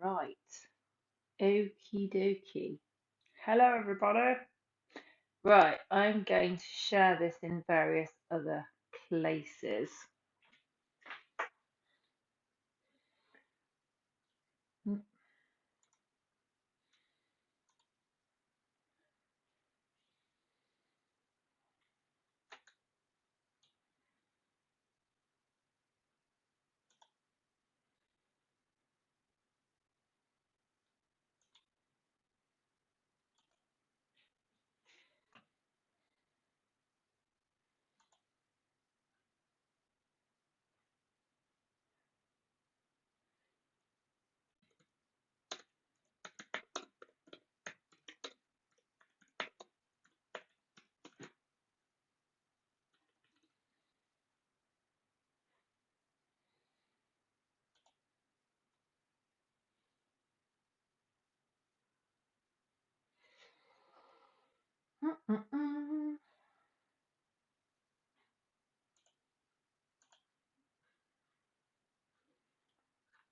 Right. Okie dokie. Hello, everybody. Right, I'm going to share this in various other places.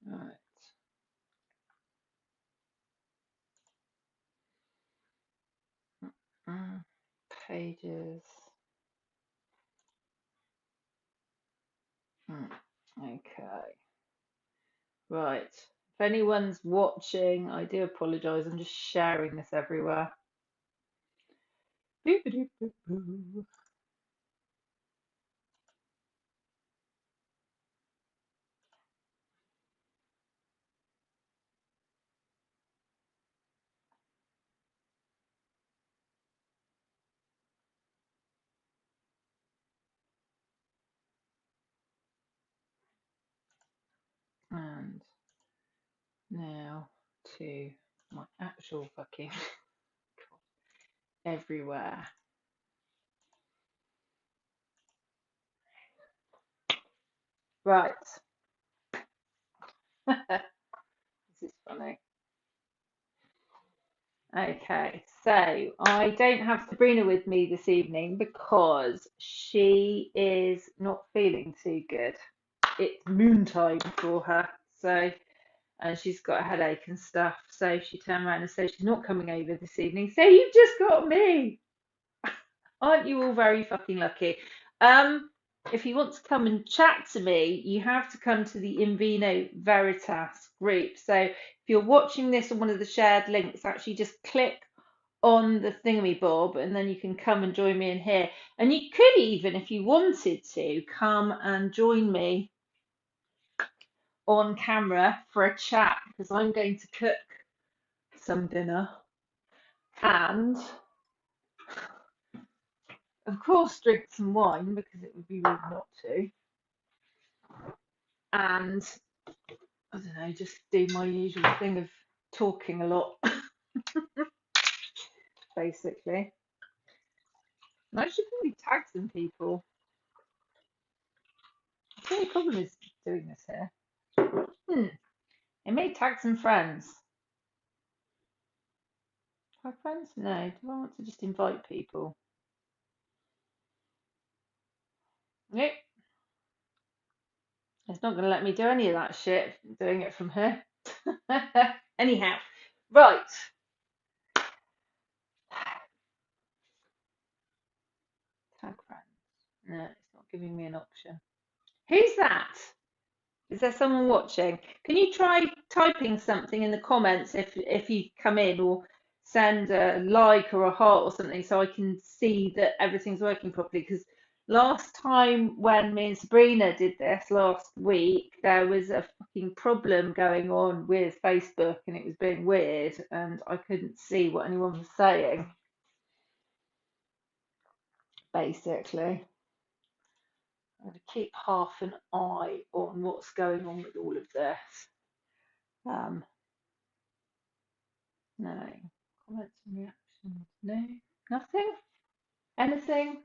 Right. Pages. Okay. Right. If anyone's watching, I do apologise. I'm just sharing this everywhere. Boo-ba-doo-boo-boo. And now to my actual fucking everywhere. Right. This is funny. Okay, so I don't have Sabrina with me this evening because she is not feeling too good. It's moon time for her, so and she's got a headache and stuff. So she turned around and said she's not coming over this evening. So you've just got me. Aren't you all very fucking lucky? If you want to come and chat to me, you have to come to the In Vino Veritas group. So if you're watching this on one of the shared links, actually just click on the thingamy-bob and then you can come and join me in here. And you could even, if you wanted to, come and join me on camera for a chat because I'm going to cook some dinner and of course drink some wine because it would be rude not to. And I don't know, just do my usual thing of talking a lot, basically. And I should probably tag some people. The only problem is doing this here. I may tag some friends. Tag friends? No. Do I want to just invite people? Nope. It's not going to let me do any of that shit. I'm doing it from here. Anyhow, right. Tag friends. No, it's not giving me an option. Who's that? Is there someone watching? Can you try typing something in the comments if you come in, or send a like or a heart or something so I can see that everything's working properly? Because last time when me and Sabrina did this last week, there was a fucking problem going on with Facebook and it was being weird and I couldn't see what anyone was saying, basically. I'm going to keep half an eye on what's going on with all of this. Um, No. Comments and reactions. No. Nothing? Anything?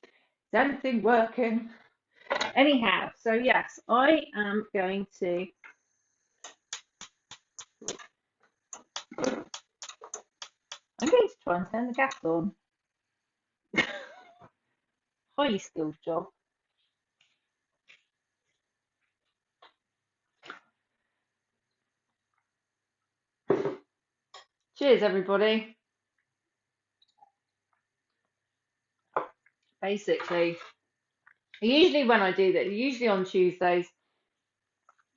Is anything working? Anyhow, so yes, I am going to. I'm going to try and turn the gas on. Highly skilled job. Cheers, everybody. Basically, usually when I do that, usually on Tuesdays,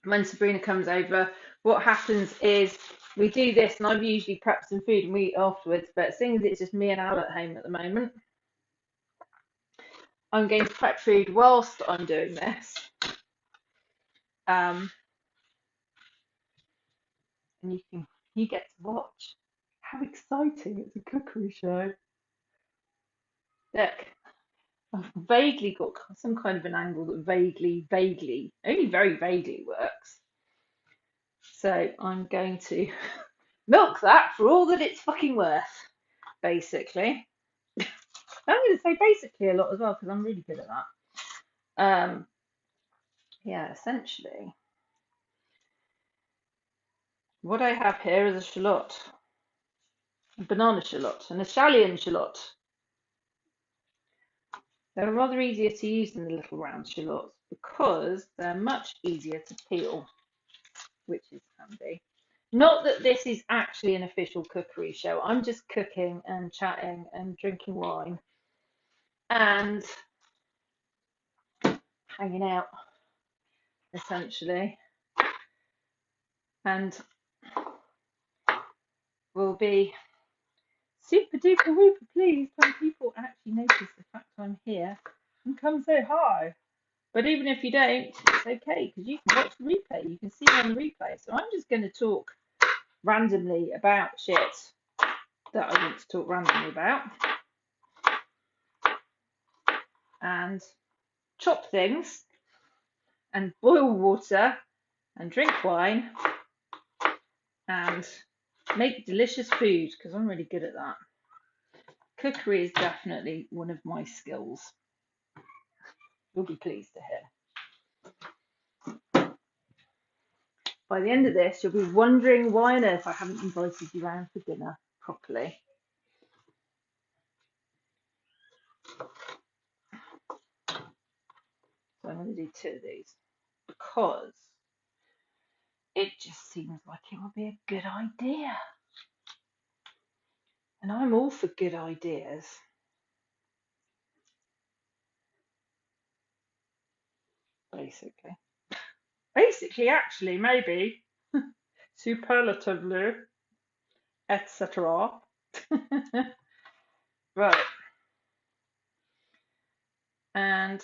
when Sabrina comes over, what happens is we do this, and I've usually prepped some food and we eat afterwards. But seeing as it's just me and Al at home at the moment, I'm going to prep food whilst I'm doing this. And you get to watch. How exciting! It's a cookery show. Look, I've vaguely got some kind of an angle that vaguely, only very vaguely works. So I'm going to milk that for all that it's fucking worth, basically. I'm going to say basically a lot as well because I'm really good at that. Yeah, essentially, what I have here is a shallot, a banana shallot, and a scallion shallot. They're rather easier to use than the little round shallots because they're much easier to peel, which is handy. Not that this is actually an official cookery show. I'm just cooking and chatting and drinking wine and hanging out, essentially. And we'll be super duper whooper pleased when people actually notice the fact I'm here and come say hi. But even if you don't, it's okay because you can watch the replay. You can see me on the replay. So I'm just going to talk randomly about shit that I want to talk randomly about and chop things and boil water and drink wine and make delicious food because I'm really good at that. Cookery is definitely one of my skills. You'll be pleased to hear. By the end of this, you'll be wondering why on earth I haven't invited you round for dinner properly. So I'm going to do 2 of these because it just seems like it would be a good idea. And I'm all for good ideas. Basically, actually, maybe, superlatively, etc. Right. And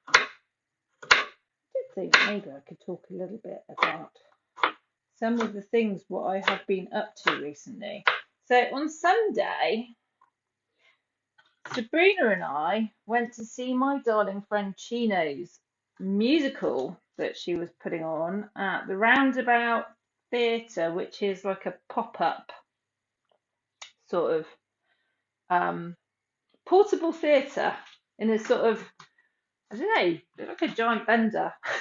I did think maybe I could talk a little bit about some of the things what I have been up to recently. So on Sunday, Sabrina and I went to see my darling friend Chino's musical that she was putting on at the Roundabout Theatre, which is like a pop-up sort of portable theatre in a sort of, I don't know, like a giant bender. I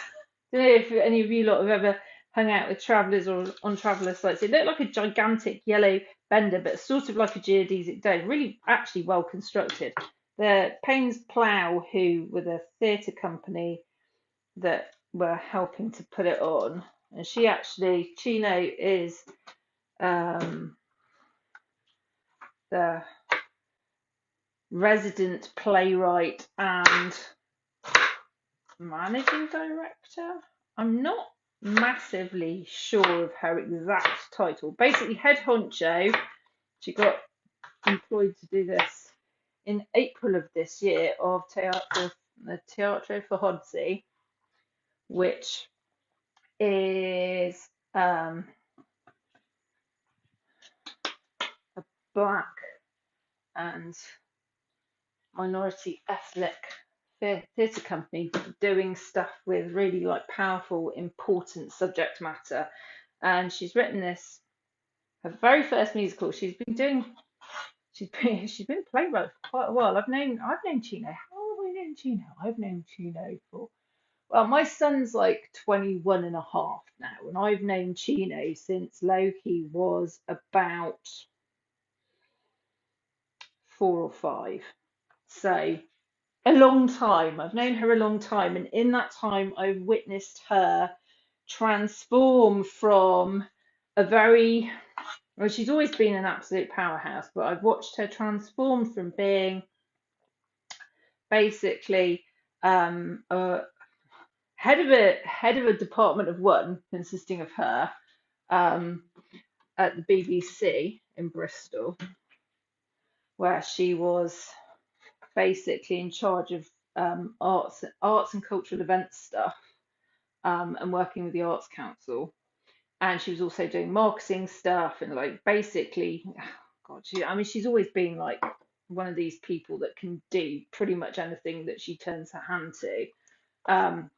don't know if any of you lot have ever hung out with travellers or on traveller sites. It looked like a gigantic yellow bender, but sort of like a geodesic dome. Really, actually well constructed. The Paynes Plough, who were the theatre company that were helping to put it on, and Chino is the resident playwright and managing director. I'm not massively sure of her exact title. Basically, head honcho. She got employed to do this in April of this year of the Teatro Forhozzi, which is a black and minority ethnic theatre company doing stuff with really like powerful, important subject matter. And she's written this, her very first musical. She's been a playwright for quite a while. I've known Chino. How have I known Chino? I've known Chino for, well, my son's like 21 and a half now, and I've known Chino since Loki was about 4 or 5. So a long time. I've known her a long time, and in that time I've witnessed her transform from a very Well, she's always been an absolute powerhouse, but I've watched her transform from being basically a head of a department of one, consisting of her, um, at the BBC in Bristol, where she was basically in charge of arts and cultural events stuff, and working with the Arts Council. And she was also doing marketing stuff and like basically, God, I mean, she's always been like one of these people that can do pretty much anything that she turns her hand to.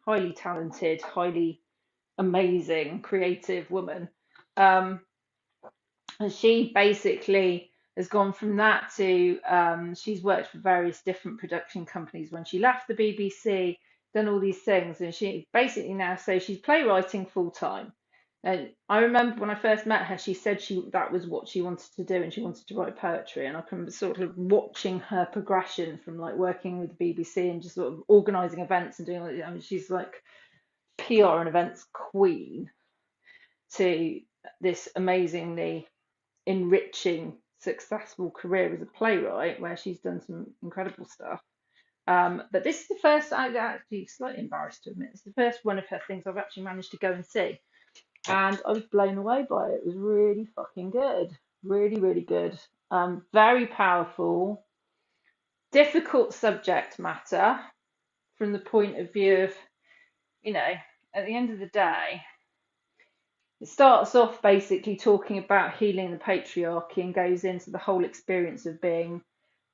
Highly talented, highly amazing, creative woman. Um, and she basically has gone from that to she's worked for various different production companies when she left the BBC, done all these things, and she basically now says she's playwriting full time. And I remember when I first met her, she said that was what she wanted to do, and she wanted to write poetry. And I can sort of watching her progression from like working with the BBC and just sort of organising events and doing like, I mean, she's like PR and events queen to this amazingly enriching, successful career as a playwright, where she's done some incredible stuff. But this is the first, I'm actually slightly embarrassed to admit, it's the first one of her things I've actually managed to go and see. And I was blown away by it. It was really fucking good. Really, really good. Very powerful, difficult subject matter from the point of view of, at the end of the day, it starts off basically talking about healing the patriarchy and goes into the whole experience of being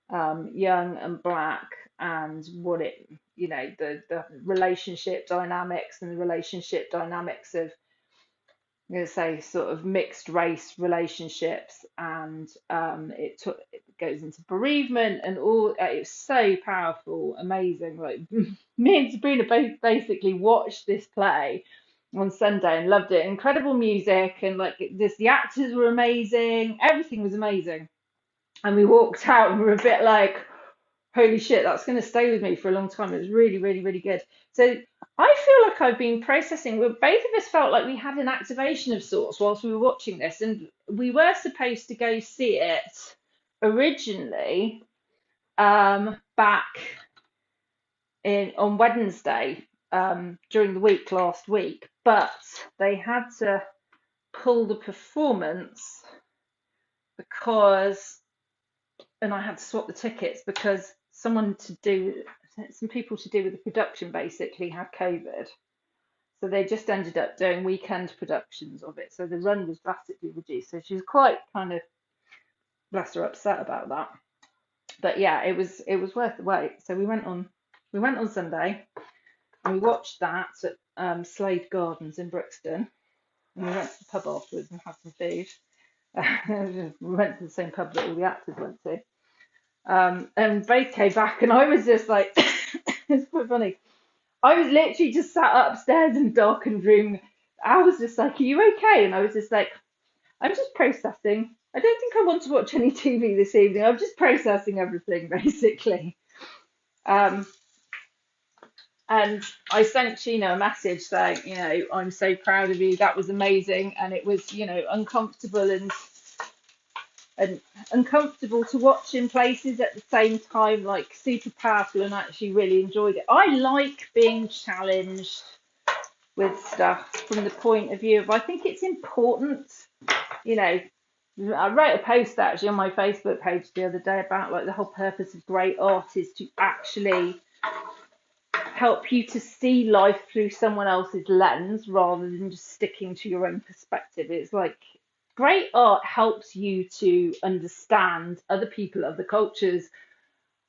young and black, and what it, the relationship dynamics and the relationship dynamics of, I'm going to say, sort of mixed race relationships, and it goes into bereavement and all. It's so powerful, amazing. Like me and Sabrina both basically watched this play on Sunday and loved it. Incredible music, and like this, the actors were amazing. Everything was amazing, and we walked out and we were a bit like, holy shit, that's going to stay with me for a long time. It was really, really, really good. So I feel like I've been processing. Both of us felt like we had an activation of sorts whilst we were watching this, and we were supposed to go see it originally back on Wednesday during the week last week, but they had to pull the performance because, and I had to swap the tickets because some people to do with the production basically had COVID. So they just ended up doing weekend productions of it. So the run was drastically reduced. So she was quite kind of, bless her, upset about that. But yeah, it was worth the wait. So we went on Sunday and we watched that at Slade Gardens in Brixton. And we went to the pub afterwards and had some food. We went to the same pub that all the actors went to. And both came back, and I was just like, it's quite funny. I was literally just sat upstairs in a darkened room. I was just like, are you okay? And I was just like, I'm just processing. I don't think I want to watch any TV this evening. I'm just processing everything, basically. And I sent Sheena a message saying, I'm so proud of you. That was amazing. And it was, uncomfortable and uncomfortable to watch in places at the same time, like super powerful, and actually really enjoyed it. I like being challenged with stuff from the point of view of, I think it's important, I wrote a post actually on my Facebook page the other day about like the whole purpose of great art is to actually help you to see life through someone else's lens rather than just sticking to your own perspective. It's like great art helps you to understand other people, other cultures,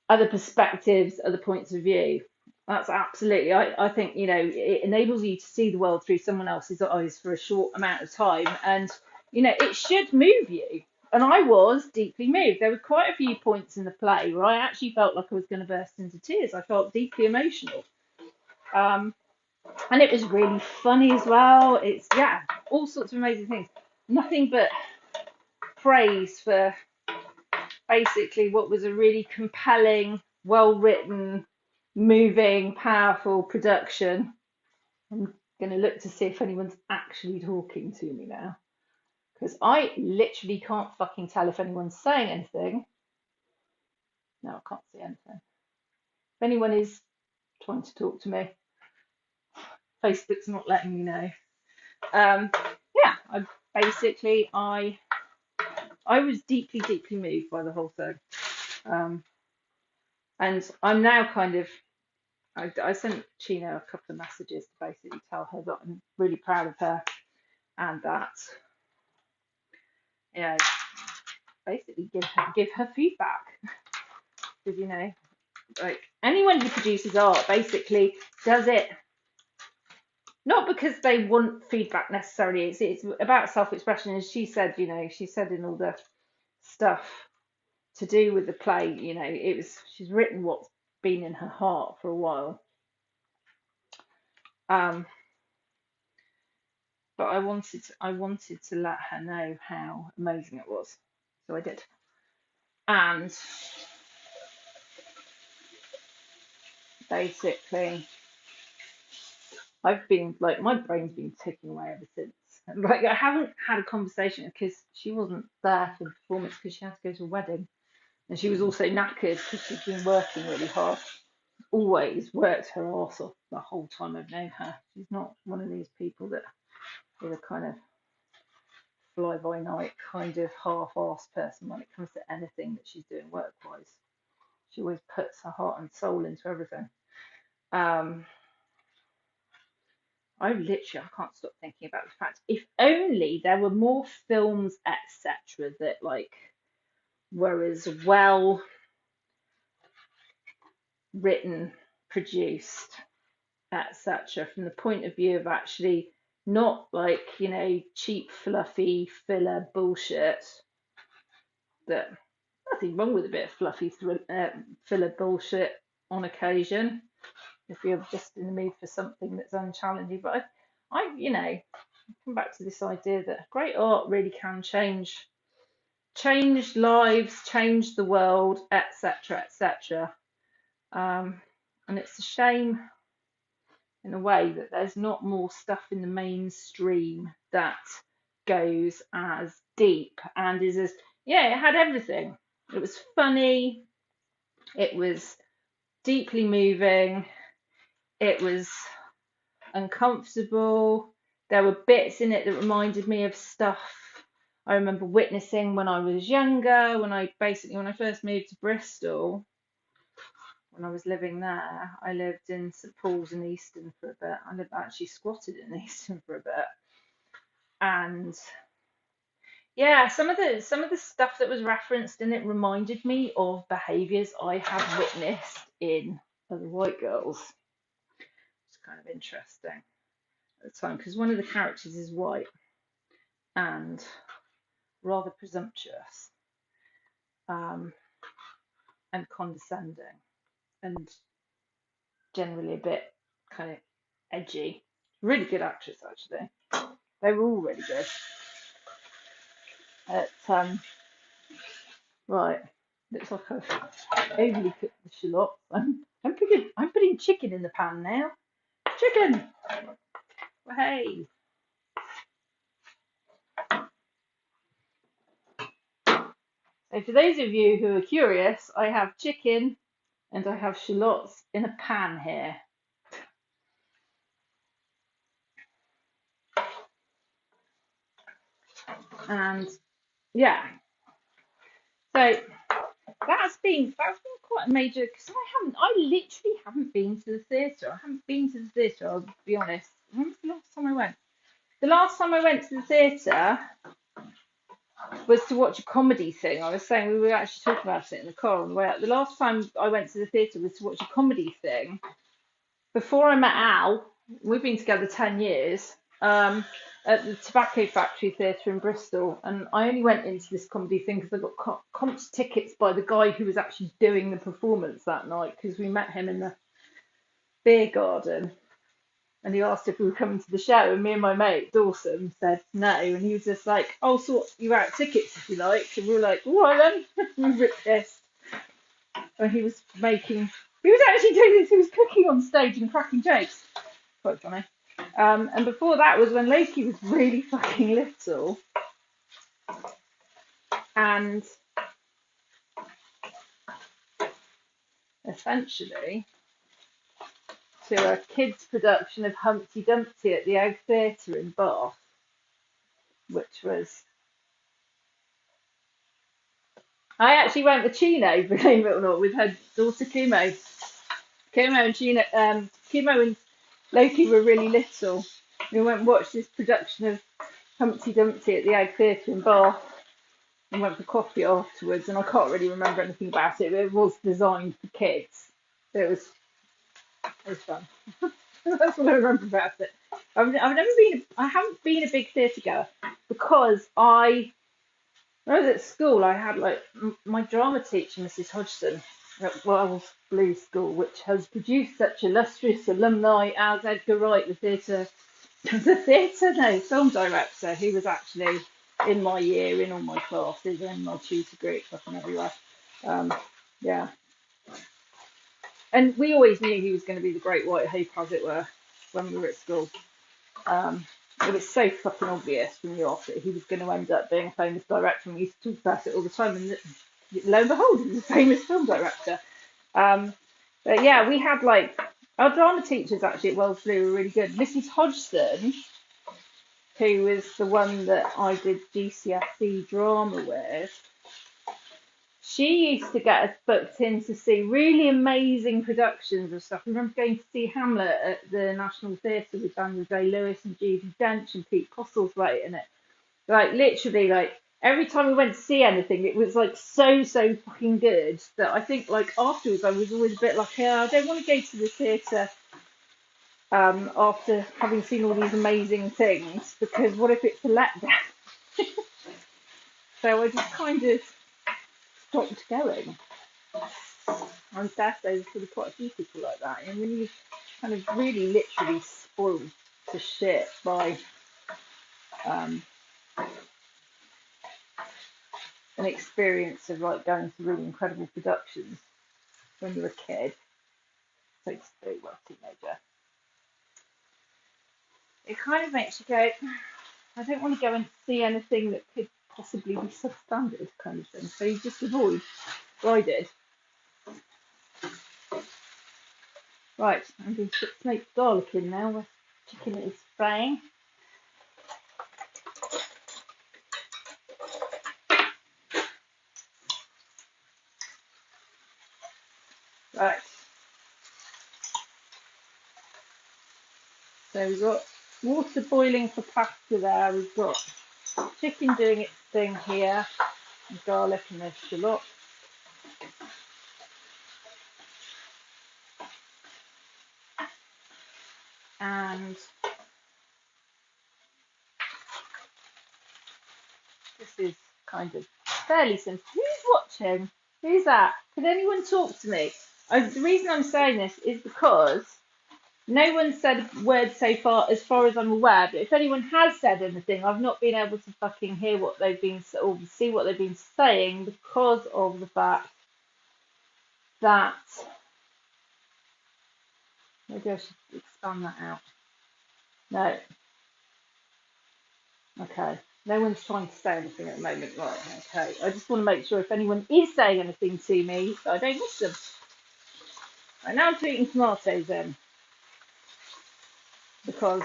other perspectives, other points of view. That's absolutely, I think, it enables you to see the world through someone else's eyes for a short amount of time. And, it should move you. And I was deeply moved. There were quite a few points in the play where I actually felt like I was going to burst into tears. I felt deeply emotional. And it was really funny as well. It's, yeah, all sorts of amazing things. Nothing but praise for basically what was a really compelling, well-written, moving, powerful production. I'm going to look to see if anyone's actually talking to me now, because I literally can't fucking tell if anyone's saying anything. No, I can't see anything. If anyone is trying to talk to me, Facebook's not letting me know. Yeah, I was deeply, deeply moved by the whole thing. And I'm now kind of, I sent Chino a couple of messages to basically tell her that I'm really proud of her and that, you know, basically give her feedback. Because, you know, like anyone who produces art basically does it not because they want feedback necessarily. It's about self-expression. As she said, you know, she said in all the stuff to do with the play, you know, she's written what's been in her heart for a while. But I wanted to let her know how amazing it was, so I did. And basically, I've been like, my brain's been ticking away ever since. Like, I haven't had a conversation because she wasn't there for the performance because she had to go to a wedding, and she was also knackered because she'd been working really hard. Always worked her arse off the whole time I've known her. She's not one of these people that is a kind of fly by night kind of half-assed person when it comes to anything that she's doing work-wise. She always puts her heart and soul into everything. I can't stop thinking about the fact, if only there were more films, etc., that like were as well written, produced, etc., from the point of view of actually not like, you know, cheap, fluffy filler bullshit. That nothing wrong with a bit of fluffy filler bullshit on occasion if you're just in the mood for something that's unchallenging. But I you know, come back to this idea that great art really can change lives, change the world, etc., etc. And it's a shame in a way that there's not more stuff in the mainstream that goes as deep and is as, yeah, it had everything. It was funny, it was deeply moving, it was uncomfortable. There were bits in it that reminded me of stuff I remember witnessing when I was younger, when I first moved to Bristol, when I was living there. I lived in St Paul's in Easton for a bit. I actually squatted in Easton for a bit. And yeah, some of the stuff that was referenced in it reminded me of behaviours I have witnessed in other white girls. It's kind of interesting at the time because one of the characters is white and rather presumptuous, and condescending and generally a bit kind of edgy. Really good actress, actually. They were all really good. Right, looks like I've overly cooked the shallots. I'm putting chicken in the pan now. Chicken. Well, hey. So for those of you who are curious, I have chicken and I have shallots in a pan here. And yeah, so that's been quite a major, because I literally haven't been to the theatre. I haven't been to the theatre, I'll be honest. When was the last time I went? The last time I went to the theatre was to watch a comedy thing. I was saying, we were actually talking about it in the car on the way out. The last time I went to the theatre was to watch a comedy thing. Before I met Al, we've been together 10 years, at the Tobacco Factory Theatre in Bristol. And I only went into this comedy thing because I got comped tickets by the guy who was actually doing the performance that night, because we met him in the beer garden. And he asked if we were coming to the show, and me and my mate Dawson said no, and he was just like, "I'll sort you out tickets if you like." And we were like, "All right then." We were pissed. And he was actually doing this. He was cooking on stage and cracking jokes. Quite funny. And before that was when Loki was really fucking little, And essentially to a kids' production of Humpty Dumpty at the Egg Theatre in Bath, which was. I actually went with Chino, believe it or not, with her daughter Kumo. Kumo and Chino, Kumo and Loki were really little. We went and watched this production of Humpty Dumpty at the Egg Theatre in Bath and went for coffee afterwards. And I can't really remember anything about it, but it was designed for kids. So it was fun. That's what I remember about it. I've never been. I haven't been a big theatre goer because when I was at school, I had like my drama teacher, Mrs. Hodgson, at Wells Blue School, which has produced such illustrious alumni as Edgar Wright, film director, who was actually in my year, in all my classes, in my tutor group, fucking everywhere. Yeah. And we always knew he was going to be the Great White Hope, as it were, when we were at school. It was so fucking obvious from the off that he was going to end up being a famous director, and we used to talk about it all the time. And lo and behold, he was a famous film director. But yeah, we had like our drama teachers actually at Wells Blue were really good. Mrs. Hodgson, who was the one that I did GCSE drama with, she used to get us booked in to see really amazing productions of stuff. I remember going to see Hamlet at the National Theatre with Daniel Day-Lewis and Judi Dench and Pete Postlethwaite in it. Like literally, like every time we went to see anything, it was like so fucking good that I think like afterwards I was always a bit like, yeah, I don't want to go to the theatre after having seen all these amazing things, because what if it's a letdown? So I just kind of stopped going. On Saturdays, there's quite a few people like that, and when you kind of really literally spoiled to shit by an experience of like going to really incredible productions when you're a kid, so it's very well teenager, it kind of makes you go, I don't want to go and see anything that could possibly be substandard kind of thing. So you just avoid. Well, I did. Right, I'm going to put smoked garlic in now. The chicken is frying. Right. So we've got water boiling for pasta there. We've got chicken doing its thing here. And garlic and the shallot. And this is kind of fairly simple. Who's watching? Who's that? Can anyone talk to me? The reason I'm saying this is because no one said a word so far, as far as I'm aware. But if anyone has said anything, I've not been able to fucking hear what they've been or see what they've been saying because of the fact that maybe I should expand that out. No. Okay. No one's trying to say anything at the moment. Right, okay. I just want to make sure if anyone is saying anything to me, that I don't miss them. Right, now I'm eating tomatoes then. Because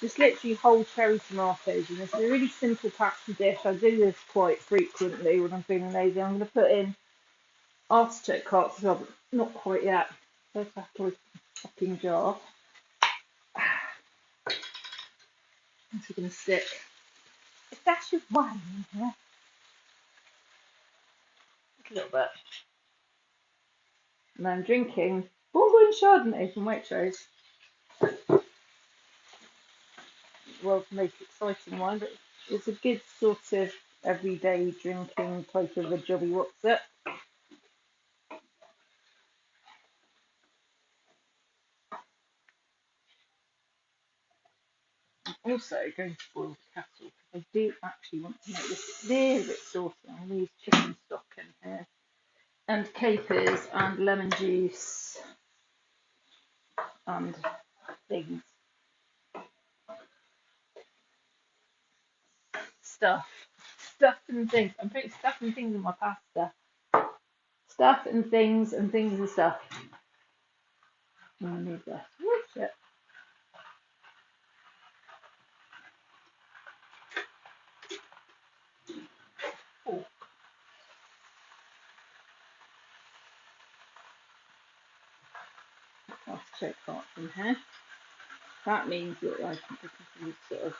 just literally whole cherry tomatoes, and this is a really simple pasta dish. I do this quite frequently when I'm feeling lazy. I'm going to put in artichoke hearts as well, but not quite yet. First I have to put a fucking jar. I'm just going to stick a dash of wine in here. A little bit. And I'm drinking Bourgogne Chardonnay from Waitrose. World's most exciting wine, but it's a good sort of everyday drinking type of a jobby what's it. I'm also going to boil the kettle because I do actually want to make this a little bit saucy. I'm going to use chicken stock in here and capers and lemon juice and things. Stuff. stuff and things. I'm putting stuff and things in my pasta. Stuff and things and stuff. Oh, I need this. Oh, shit. Oh, artichoke parts in here. That means that I can sort of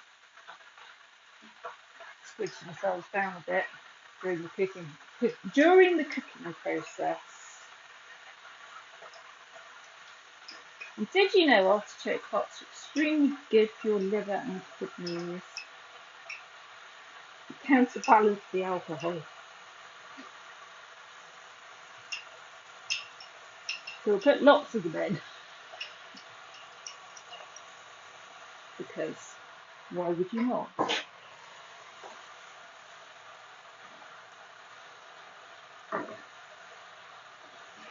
squidge themselves down a bit during the cooking. During the cooking process. And did you know artichoke pots are extremely good for your liver and kidneys? Counterbalance the alcohol. So we'll put lots of them in. Because why would you not?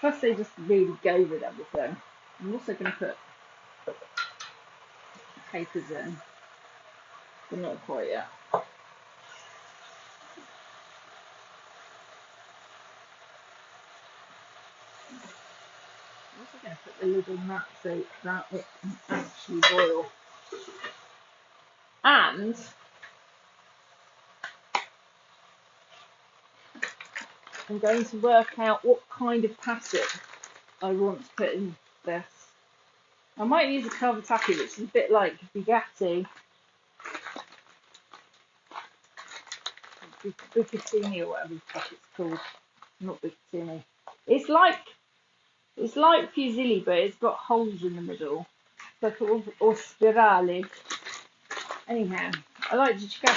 Plus they just really go with everything. I'm also going to put capers in, but not quite yet. I'm also going to put the lid on that so that it can actually boil. And I'm going to work out what kind of passet I want to put in this. I might use a cavatappi, which is a bit like Bugatti, Bucatini or whatever the fuck it's called. Not Bucatini. It's like fusilli, but it's got holes in the middle. It's like or spirali. Anyhow, I like Artichoke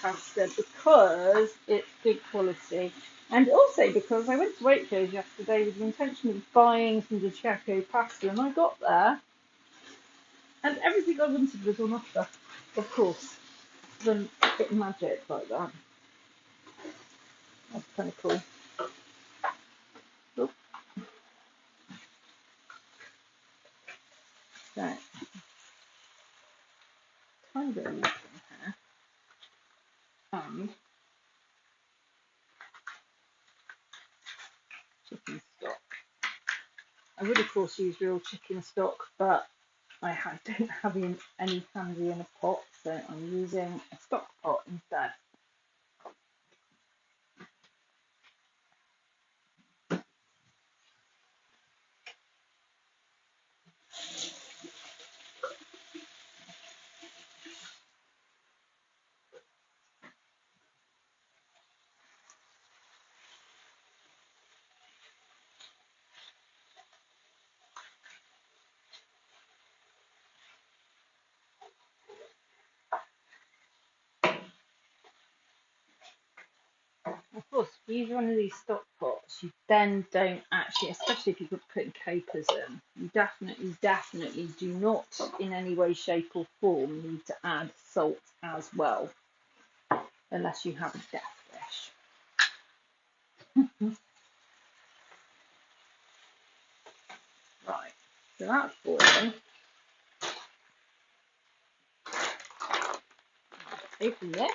pasta because it's good quality, and also because I went to Waitrose yesterday with the intention of buying some Artichoke pasta, and I got there, and everything I wanted was on offer. Of course, then bit magic like that. That's kind of cool. Oop. So, tiny bit of water in here, and chicken stock. I would of course use real chicken stock, but I don't have any handy in a pot, so I'm using a stock pot instead. Of course, if you use one of these stock pots, you then don't actually, especially if you're putting capers in, you definitely do not in any way, shape or form need to add salt as well, unless you have a death wish. Right, so that's boiling. Open this.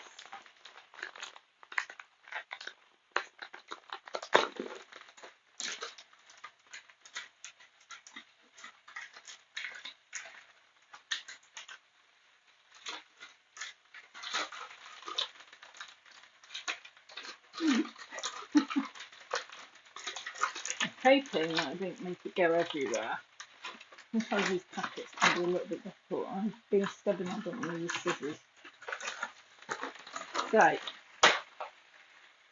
I'm hoping that I don't make it go everywhere. Sometimes these packets can be a little bit difficult. I'm being stubborn, I don't want to use scissors. So,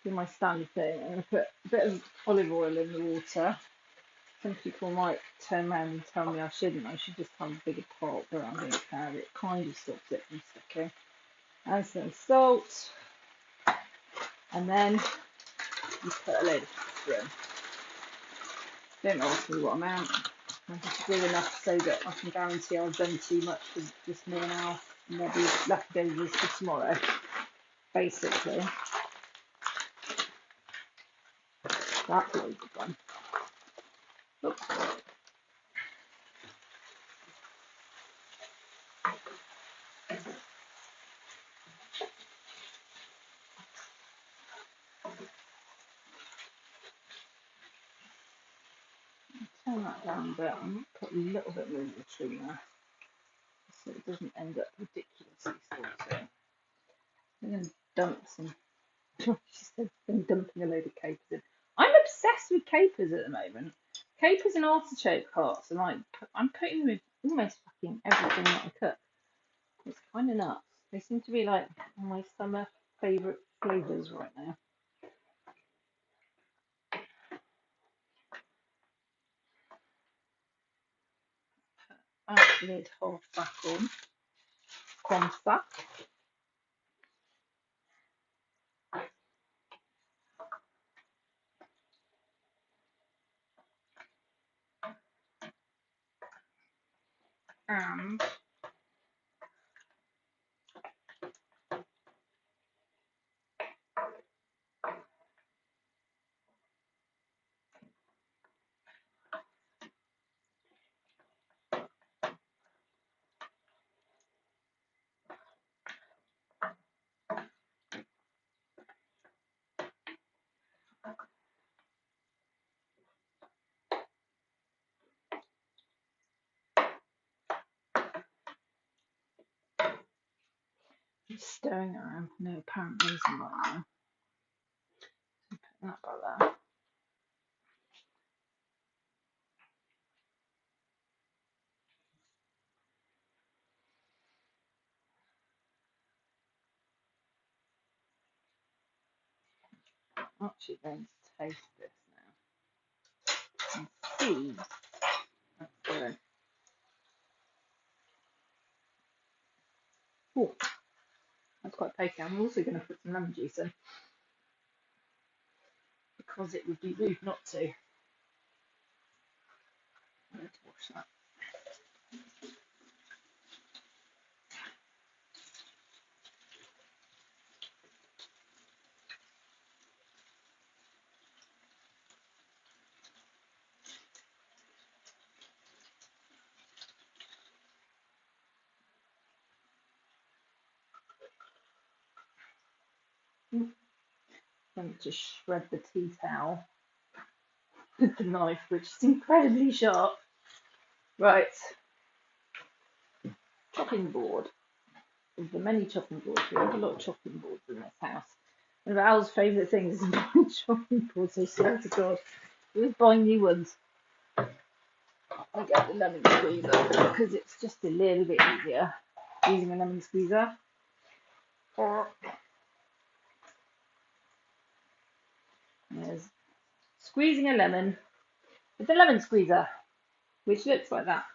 do my standard thing. I'm going to put a bit of olive oil in the water. Some people might turn around and tell me I shouldn't. I should just have a bigger pot, but I don't care. It kind of stops it from sticking. And some salt. And then you put a load of pepper in. Don't ask me what amount. I just do enough so that I can guarantee I've done too much for this meal now, and there'll be leftovers for tomorrow, basically. That's loads of fun. Oops. turn that down a bit. I'm going to put a little bit more water in there so it doesn't end up ridiculously salty. I'm going to dump some. She said I'm dumping a load of capers in. I'm obsessed with capers at the moment. Capers and artichoke hearts, and I'm putting them in almost fucking everything that I cook. It's kind of nuts. They seem to be like my summer favourite flavours right now. Lid half back on. Comme ça. And just stirring around for no apparent reason right now. So putting that by there. I'm actually going to taste this now and see. That's good. Oh, that's quite pokey. I'm also going to put some lemon juice in because it would be rude not to. I'm going to wash that. I'm just shred the tea towel with the knife, which is incredibly sharp. Right, chopping board. Of the many chopping boards, we have a lot of chopping boards in this house. One of Al's favourite things is buying chopping boards, I swear to God. Always buying new ones. I get the lemon squeezer because it's just a little bit easier using a lemon squeezer. There's squeezing a lemon with the lemon squeezer, which looks like that.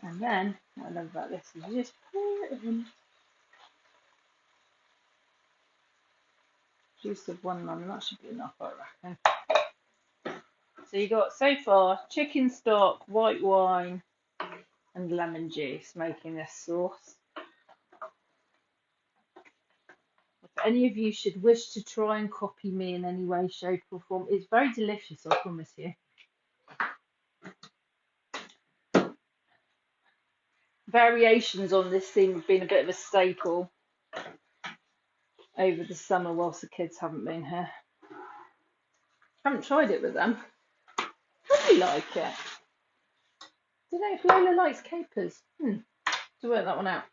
And then what I love about this is you just pour it in. Juice of one lemon, that should be enough, I reckon. So you got so far chicken stock, white wine, and lemon juice making this sauce. If any of you should wish to try and copy me in any way, shape, or form, it's very delicious, I promise you. Variations on this theme have been a bit of a staple over the summer whilst the kids haven't been here. Haven't tried it with them. Probably like it. Don't know if Lola likes capers. To work that one out.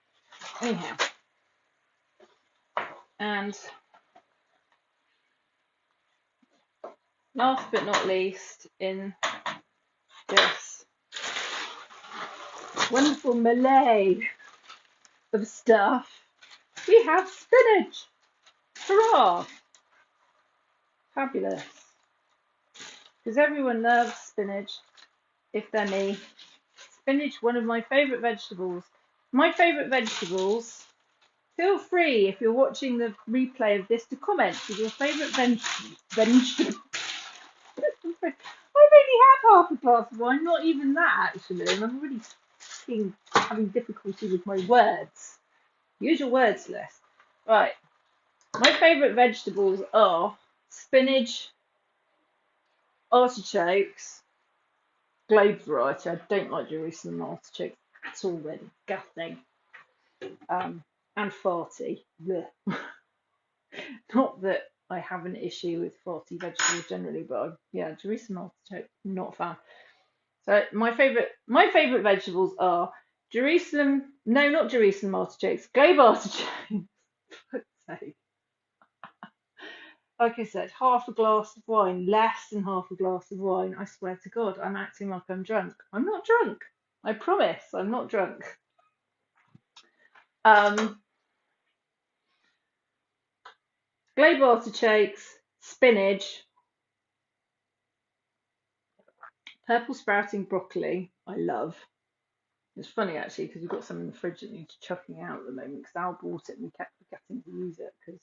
Anyhow. And last but not least, in this wonderful melee of stuff, we have spinach. Hurrah! Fabulous. Because everyone loves spinach, if they're me. Spinach, one of my favourite vegetables. My favourite vegetables. Feel free, if you're watching the replay of this, to comment with your favourite vegetable. I've only had half a glass of wine, not even that actually, and I'm really having difficulty with my words. Use your words list. Right. My favourite vegetables are spinach, artichokes, globe variety. I don't like Jerusalem artichokes at all, really. Gutting. and farty. Blech. Not that I have an issue with farty vegetables generally, but yeah, Jerusalem artichoke, not a fan. So my favourite vegetables are not Jerusalem artichokes, globe artichokes. For fuck's sake. Like I said, half a glass of wine, less than half a glass of wine. I swear to God, I'm acting like I'm drunk. I'm not drunk. I promise, I'm not drunk. Um, Globe artichokes, spinach, purple sprouting broccoli. I love. It's funny actually because we've got some in the fridge that needs chucking out at the moment because Al bought it and we kept forgetting to use it because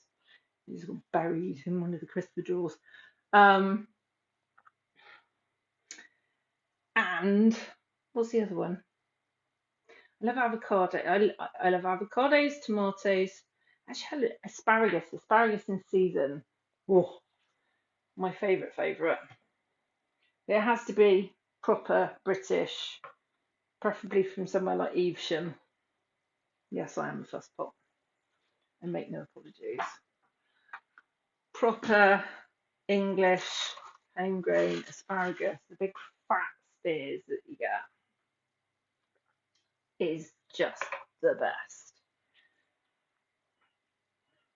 it just got buried in one of the crisper drawers. And what's the other one? I love avocado. I love avocados, tomatoes. Actually, asparagus in season. Oh, my favourite. It has to be proper British, preferably from somewhere like Evesham. Yes, I am a fuss pot. I make no apologies. Proper English homegrown asparagus, the big fat spears that you get, is just the best.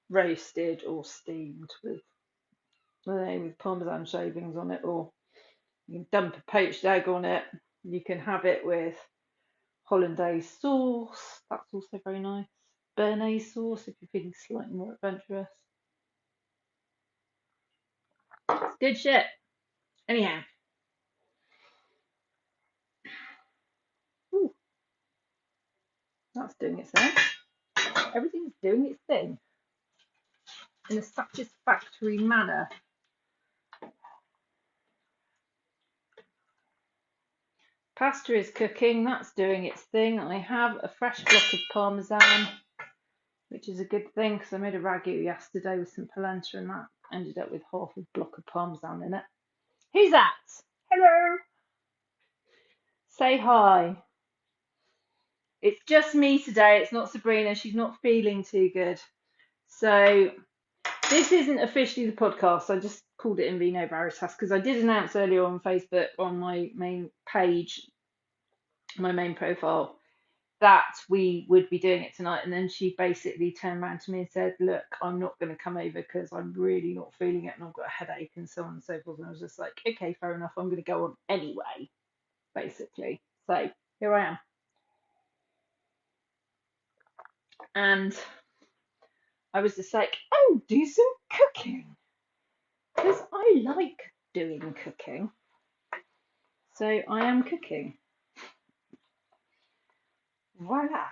Roasted or steamed with Parmesan shavings on it, or you can dump a poached egg on it. You can have it with hollandaise sauce. That's also very nice. Béarnaise sauce if you're feeling slightly more adventurous. It's good shit. Anyhow. Ooh, that's doing its thing. Everything's doing its thing in a satisfactory manner. Pasta is cooking, that's doing its thing. I have a fresh block of Parmesan, which is a good thing because I made a ragu yesterday with some polenta and that ended up with half a block of Parmesan in it. Who's that? Hello. Say hi. It's just me today. It's not Sabrina. She's not feeling too good. So this isn't officially the podcast. I just called it In Vino Veritas because I did announce earlier on Facebook on my main page, my main profile, that we would be doing it tonight. And then she basically turned around to me and said, look, I'm not going to come over because I'm really not feeling it and I've got a headache and so on and so forth. And I was just like, okay, fair enough. I'm going to go on anyway, basically. So here I am. And I was just like, oh, do some cooking. Because I like doing cooking. So I am cooking. Voila.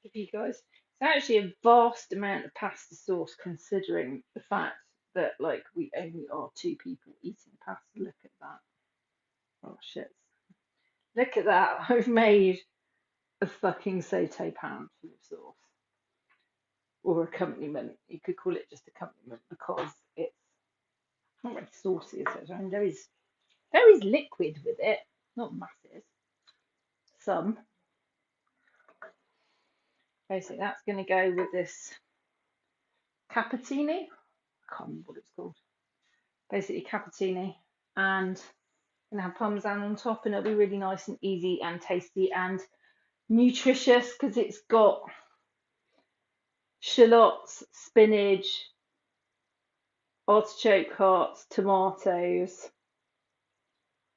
Give you guys, it's actually a vast amount of pasta sauce considering the fact that like we only are 2 people eating pasta. Look at that. Oh shit. Look at that. I've made a fucking saute pan full of sauce. Or accompaniment. You could call it just accompaniment because it's not very saucy, etc. And there is liquid with it, not masses. Some. Basically, that's going to go with this cappuccini. I can't remember what it's called. Basically, cappuccini, and going to have parmesan on top, and it'll be really nice and easy and tasty and nutritious because it's got shallots, spinach, artichoke hearts, tomatoes,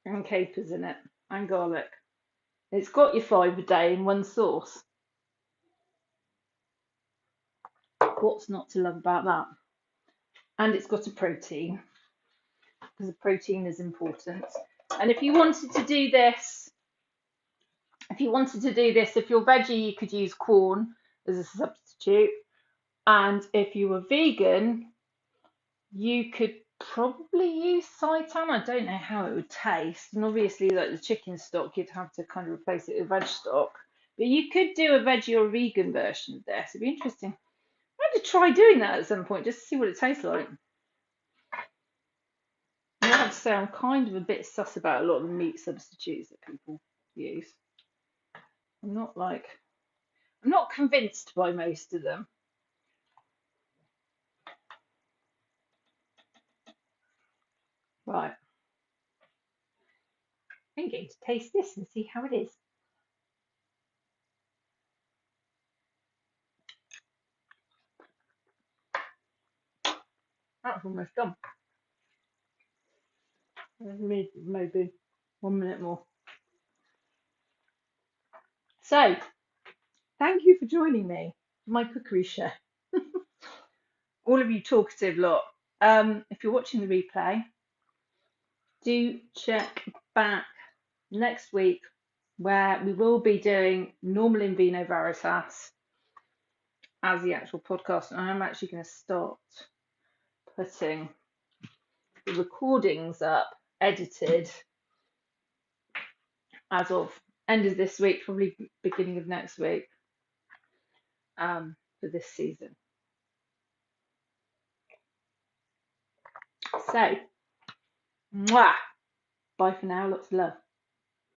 and capers in it, and garlic. It's got your 5 a day in one sauce. What's not to love about that? And it's got a protein, because the protein is important. And if you wanted to do this, if you're veggie, you could use corn as a substitute. And if you were vegan, you could probably use seitan. I don't know how it would taste. And obviously, like the chicken stock, you'd have to kind of replace it with veg stock. But you could do a veggie or vegan version of this. It'd be interesting. I had to try doing that at some point just to see what it tastes like. to say I'm kind of a bit sus about a lot of the meat substitutes that people use. I'm not convinced by most of them. Right. I'm going to taste this and see how it is. That's almost done. Maybe 1 minute more. So, thank you for joining me for my cookery show. All of you talkative lot. If you're watching the replay, do check back next week where we will be doing normal In Vino Veritas as the actual podcast. And I'm actually going to start putting the recordings up, edited, as of end of this week, probably beginning of next week, for this season. So, mwah! Bye for now, lots of love.